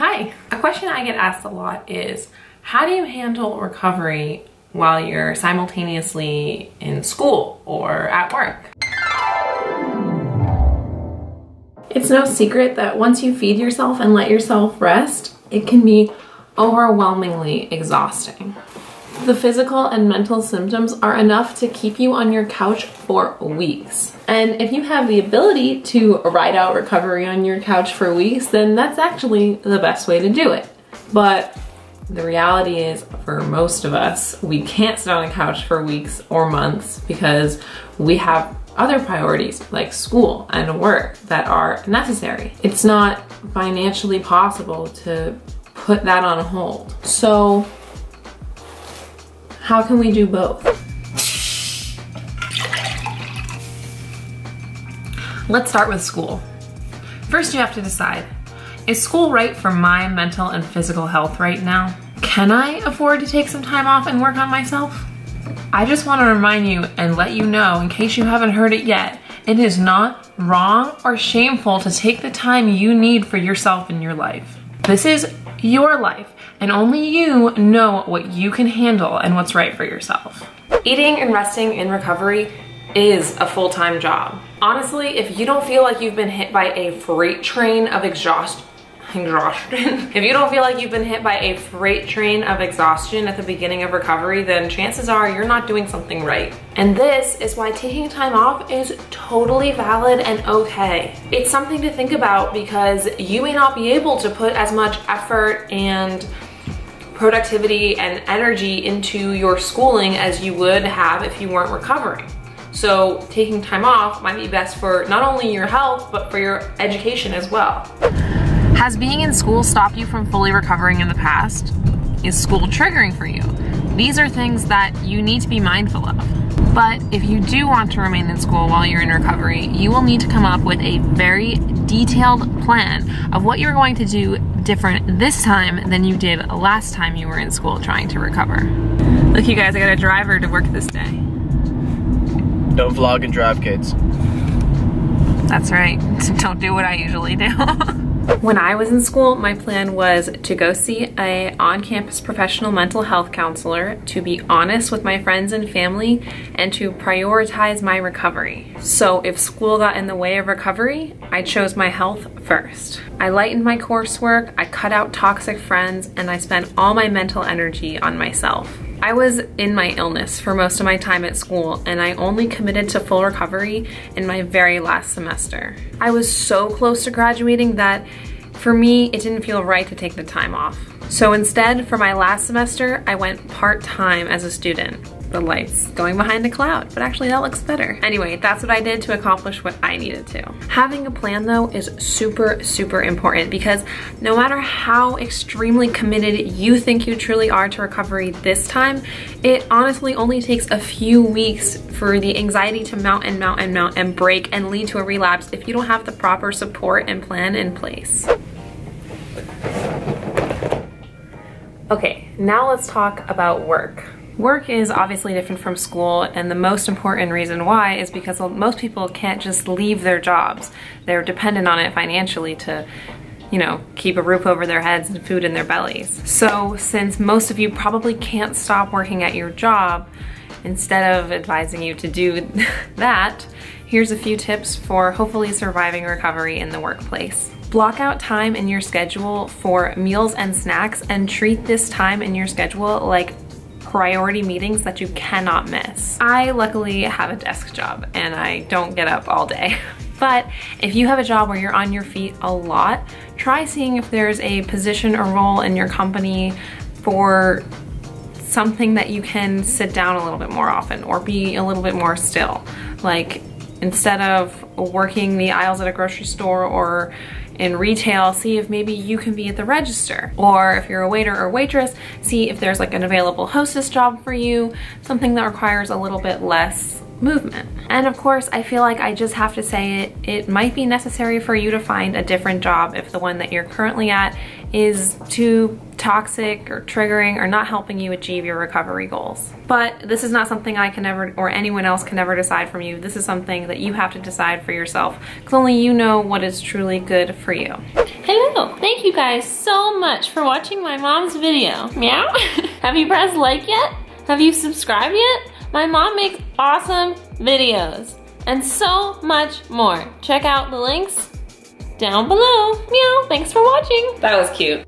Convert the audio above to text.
Hi, a question I get asked a lot is, how do you handle recovery while you're simultaneously in school or at work? It's no secret that once you feed yourself and let yourself rest, it can be overwhelmingly exhausting. The physical and mental symptoms are enough to keep you on your couch for weeks. And if you have the ability to ride out recovery on your couch for weeks, then that's actually the best way to do it. But the reality is, for most of us, we can't sit on a couch for weeks or months because we have other priorities like school and work that are necessary. It's not financially possible to put that on hold. So how can we do both? Let's start with school. First, you have to decide, is school right for my mental and physical health right now? Can I afford to take some time off and work on myself? I just want to remind you and let you know, in case you haven't heard it yet, it is not wrong or shameful to take the time you need for yourself in your life. This is your life, and only you know what you can handle and what's right for yourself. Eating and resting in recovery is a full-time job. Honestly, if you don't feel like you've been hit by a freight train of exhaustion, if you don't feel like you've been hit by a freight train of exhaustion at the beginning of recovery, then chances are you're not doing something right. And this is why taking time off is totally valid and okay. It's something to think about because you may not be able to put as much effort and productivity and energy into your schooling as you would have if you weren't recovering. So taking time off might be best for not only your health, but for your education as well. Has being in school stopped you from fully recovering in the past? Is school triggering for you? These are things that you need to be mindful of. But if you do want to remain in school while you're in recovery, you will need to come up with a very detailed plan of what you're going to do different this time than you did last time you were in school trying to recover. Look, you guys, I got a driver to work this day. Don't vlog and drive, kids. That's right. Don't do what I usually do. When I was in school, my plan was to go see an on-campus professional mental health counselor, to be honest with my friends and family, and to prioritize my recovery. So if school got in the way of recovery, I chose my health first. I lightened my coursework, I cut out toxic friends, and I spent all my mental energy on myself. I was in my illness for most of my time at school, and I only committed to full recovery in my very last semester. I was so close to graduating that for me, it didn't feel right to take the time off. So instead, for my last semester, I went part-time as a student. The light's going behind a cloud, but actually that looks better. Anyway, that's what I did to accomplish what I needed to. Having a plan though is super, super important because no matter how extremely committed you think you truly are to recovery this time, it honestly only takes a few weeks for the anxiety to mount and mount and mount and break and lead to a relapse if you don't have the proper support and plan in place. Okay, now let's talk about work. Work is obviously different from school, and the most important reason why is because most people can't just leave their jobs. They're dependent on it financially to, you know, keep a roof over their heads and food in their bellies. So since most of you probably can't stop working at your job, instead of advising you to do that, here's a few tips for hopefully surviving recovery in the workplace. Block out time in your schedule for meals and snacks and treat this time in your schedule like priority meetings that you cannot miss. I luckily have a desk job and I don't get up all day. But if you have a job where you're on your feet a lot, try seeing if there's a position or role in your company for something that you can sit down a little bit more often or be a little bit more still. Like instead of working the aisles at a grocery store or in retail, see if maybe you can be at the register. Or if you're a waiter or waitress, see if there's like an available hostess job for you, something that requires a little bit less movement. And of course, I feel like I just have to say it might be necessary for you to find a different job if the one that you're currently at is too toxic or triggering or not helping you achieve your recovery goals. But this is not something I can ever, or anyone else can ever decide from you. This is something that you have to decide for yourself, because only you know what is truly good for you. Hello, thank you guys so much for watching my mom's video. Meow. Have you pressed like yet? Have you subscribed yet? My mom makes awesome videos and so much more. Check out the links down below. Meow. Thanks for watching. That was cute.